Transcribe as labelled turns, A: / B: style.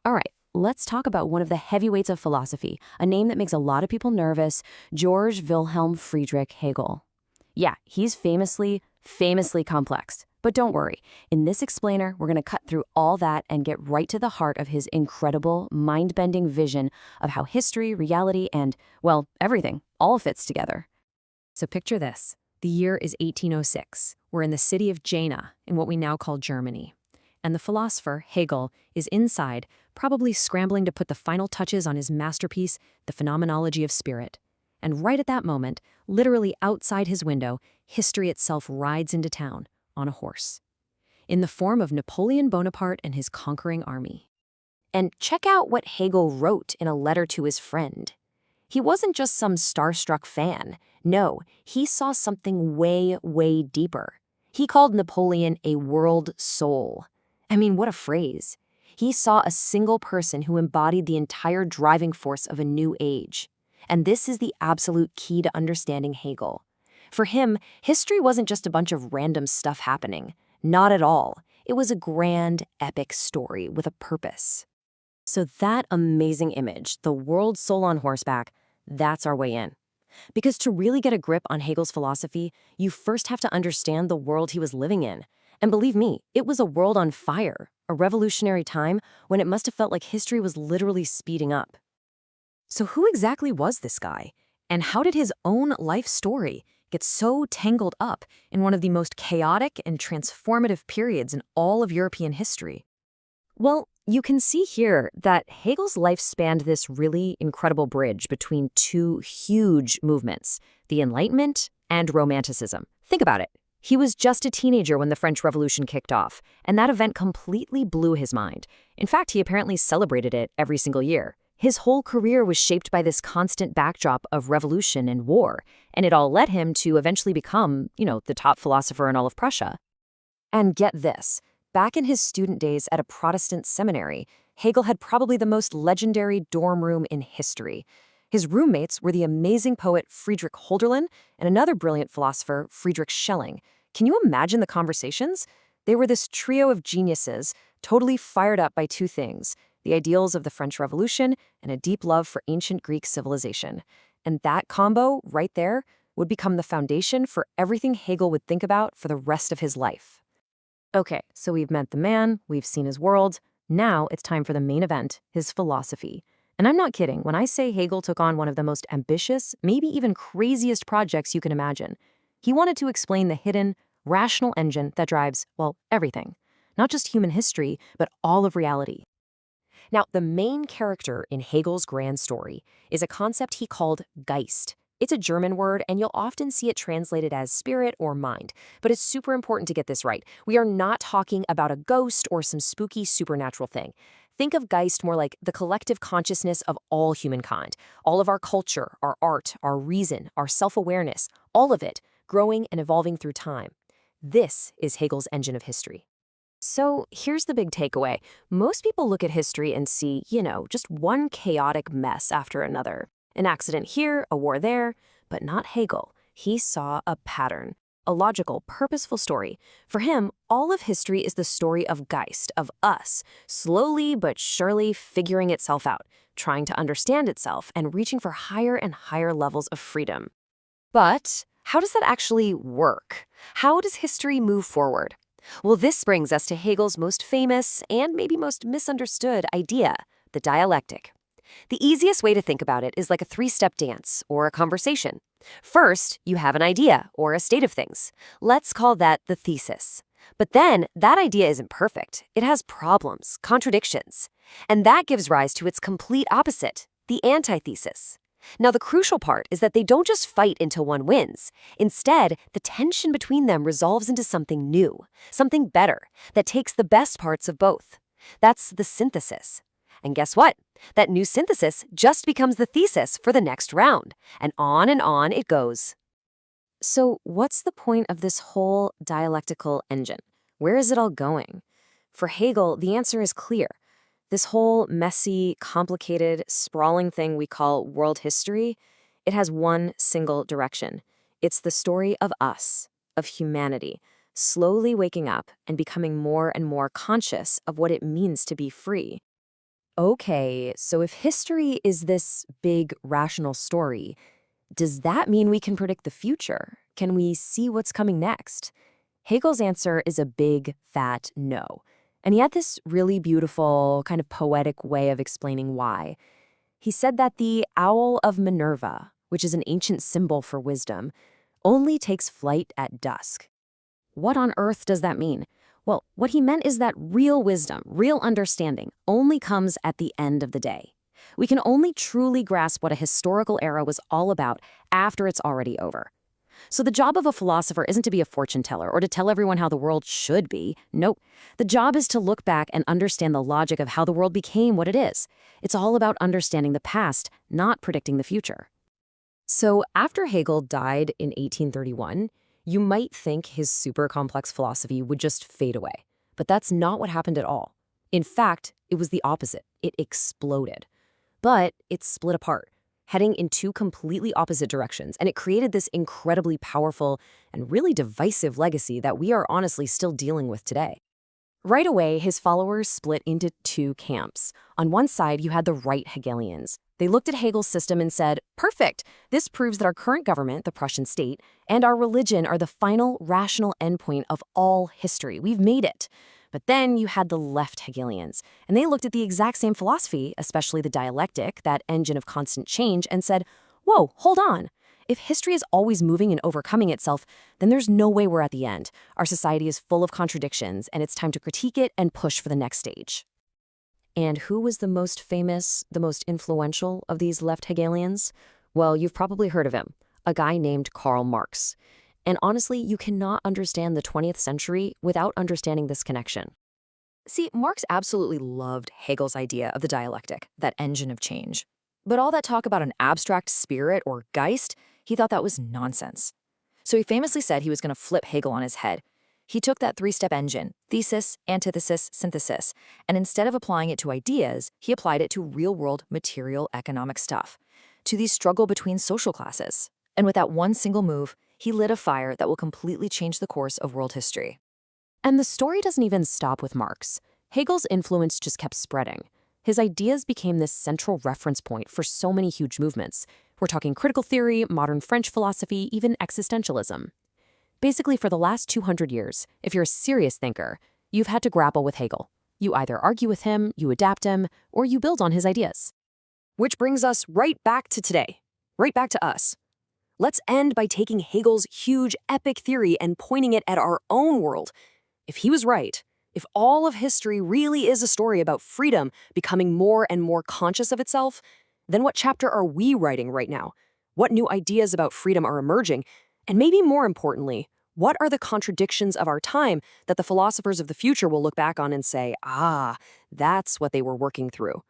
A: All right, let's talk about one of the heavyweights of philosophy, a name that makes a lot of people nervous, Georg Wilhelm Friedrich Hegel. Yeah, he's famously complex. But don't worry, in this explainer, we're going to cut through all that and get right to the heart of his incredible, mind-bending vision of how history, reality, and, well, everything all fits together. So picture this. The year is 1806. We're in the city of Jena, in what we now call Germany. And the philosopher, Hegel, is inside, probably scrambling to put the final touches on his masterpiece, The Phenomenology of Spirit. And right at that moment, literally outside his window, history itself rides into town on a horse, in the form of Napoleon Bonaparte and his conquering army. And check out what Hegel wrote in a letter to his friend. He wasn't just some starstruck fan. No, he saw something way deeper. He called Napoleon a world soul. I mean, what a phrase. He saw a single person who embodied the entire driving force of a new age. And this is the absolute key to understanding Hegel. For him, history wasn't just a bunch of random stuff happening. Not at all. It was a grand, epic story with a purpose. So that amazing image, the world soul on horseback, that's our way in. Because to really get a grip on Hegel's philosophy, you first have to understand the world he was living in. And believe me, it was a world on fire, a revolutionary time when it must have felt like history was literally speeding up. So who exactly was this guy? And how did his own life story get so tangled up in one of the most chaotic and transformative periods in all of European history? Well, you can see here that Hegel's life spanned this really incredible bridge between two huge movements, the Enlightenment and Romanticism. Think about it. He was just a teenager when the French Revolution kicked off, and that event completely blew his mind. In fact, he apparently celebrated it every single year. His whole career was shaped by this constant backdrop of revolution and war, and it all led him to eventually become, the top philosopher in all of Prussia. And get this. Back in his student days at a Protestant seminary, Hegel had probably the most legendary dorm room in history. His roommates were the amazing poet Friedrich Hölderlin and another brilliant philosopher, Friedrich Schelling. Can you imagine the conversations? They were this trio of geniuses, totally fired up by two things, the ideals of the French Revolution and a deep love for ancient Greek civilization. And that combo, right there, would become the foundation for everything Hegel would think about for the rest of his life. Okay, so we've met the man, we've seen his world. Now it's time for the main event, his philosophy. And I'm not kidding when I say Hegel took on one of the most ambitious, maybe even craziest projects you can imagine. He wanted to explain the hidden, rational engine that drives, well, everything. Not just human history, but all of reality. Now, the main character in Hegel's grand story is a concept he called Geist. It's a German word, and you'll often see it translated as spirit or mind. But it's super important to get this right. We are not talking about a ghost or some spooky supernatural thing. Think of Geist more like the collective consciousness of all humankind. All of our culture, our art, our reason, our self-awareness, all of it growing and evolving through time. This is Hegel's engine of history. So here's the big takeaway. Most people look at history and see, just one chaotic mess after another. An accident here, a war there, but not Hegel. He saw a pattern, a logical, purposeful story. For him, all of history is the story of Geist, of us, slowly but surely figuring itself out, trying to understand itself and reaching for higher and higher levels of freedom. But how does that actually work? How does history move forward? Well, this brings us to Hegel's most famous and maybe most misunderstood idea, the dialectic. The easiest way to think about it is like a three-step dance or a conversation. First, you have an idea or a state of things. Let's call that the thesis. But then, that idea isn't perfect. It has problems, contradictions. And that gives rise to its complete opposite, the antithesis. Now, the crucial part is that they don't just fight until one wins. Instead, the tension between them resolves into something new, something better, that takes the best parts of both. That's the synthesis. And guess what? That new synthesis just becomes the thesis for the next round. And on it goes. So what's the point of this whole dialectical engine? Where is it all going? For Hegel, the answer is clear. This whole messy, complicated, sprawling thing we call world history, it has one single direction. It's the story of us, of humanity, slowly waking up and becoming more and more conscious of what it means to be free. Okay, so if history is this big rational story, does that mean we can predict the future? Can we see what's coming next? Hegel's answer is a big, fat no. And he had this really beautiful, kind of poetic way of explaining why. He said that the owl of Minerva, which is an ancient symbol for wisdom, only takes flight at dusk. What on earth does that mean? Well, what he meant is that real wisdom, real understanding, only comes at the end of the day. We can only truly grasp what a historical era was all about after it's already over. So the job of a philosopher isn't to be a fortune teller or to tell everyone how the world should be. Nope. The job is to look back and understand the logic of how the world became what it is. It's all about understanding the past, not predicting the future. So after Hegel died in 1831, you might think his super complex philosophy would just fade away. But that's not what happened at all. In fact, it was the opposite. It exploded. But it split apart, heading in two completely opposite directions, and it created this incredibly powerful and really divisive legacy that we are honestly still dealing with today. Right away, his followers split into two camps. On one side, you had the right Hegelians. They looked at Hegel's system and said, perfect, this proves that our current government, the Prussian state, and our religion are the final rational endpoint of all history. We've made it. But then you had the left Hegelians, and they looked at the exact same philosophy, especially the dialectic, that engine of constant change, and said, whoa, hold on. If history is always moving and overcoming itself, then there's no way we're at the end. Our society is full of contradictions, and it's time to critique it and push for the next stage. And who was the most famous, the most influential of these left Hegelians? Well, you've probably heard of him, a guy named Karl Marx. And honestly, you cannot understand the 20th century without understanding this connection. See, Marx absolutely loved Hegel's idea of the dialectic, that engine of change. But all that talk about an abstract spirit or Geist, he thought that was nonsense. So he famously said he was going to flip Hegel on his head. He took that three-step engine, thesis, antithesis, synthesis, and instead of applying it to ideas, he applied it to real-world material economic stuff, to the struggle between social classes. And with that one single move, he lit a fire that will completely change the course of world history. And the story doesn't even stop with Marx. Hegel's influence just kept spreading. His ideas became this central reference point for so many huge movements. We're talking critical theory, modern French philosophy, even existentialism. Basically, for the last 200 years, if you're a serious thinker, you've had to grapple with Hegel. You either argue with him, you adapt him, or you build on his ideas. Which brings us right back to today, right back to us. Let's end by taking Hegel's huge, epic theory and pointing it at our own world. If he was right, if all of history really is a story about freedom becoming more and more conscious of itself, then what chapter are we writing right now? What new ideas about freedom are emerging? And maybe more importantly, what are the contradictions of our time that the philosophers of the future will look back on and say, ah, that's what they were working through?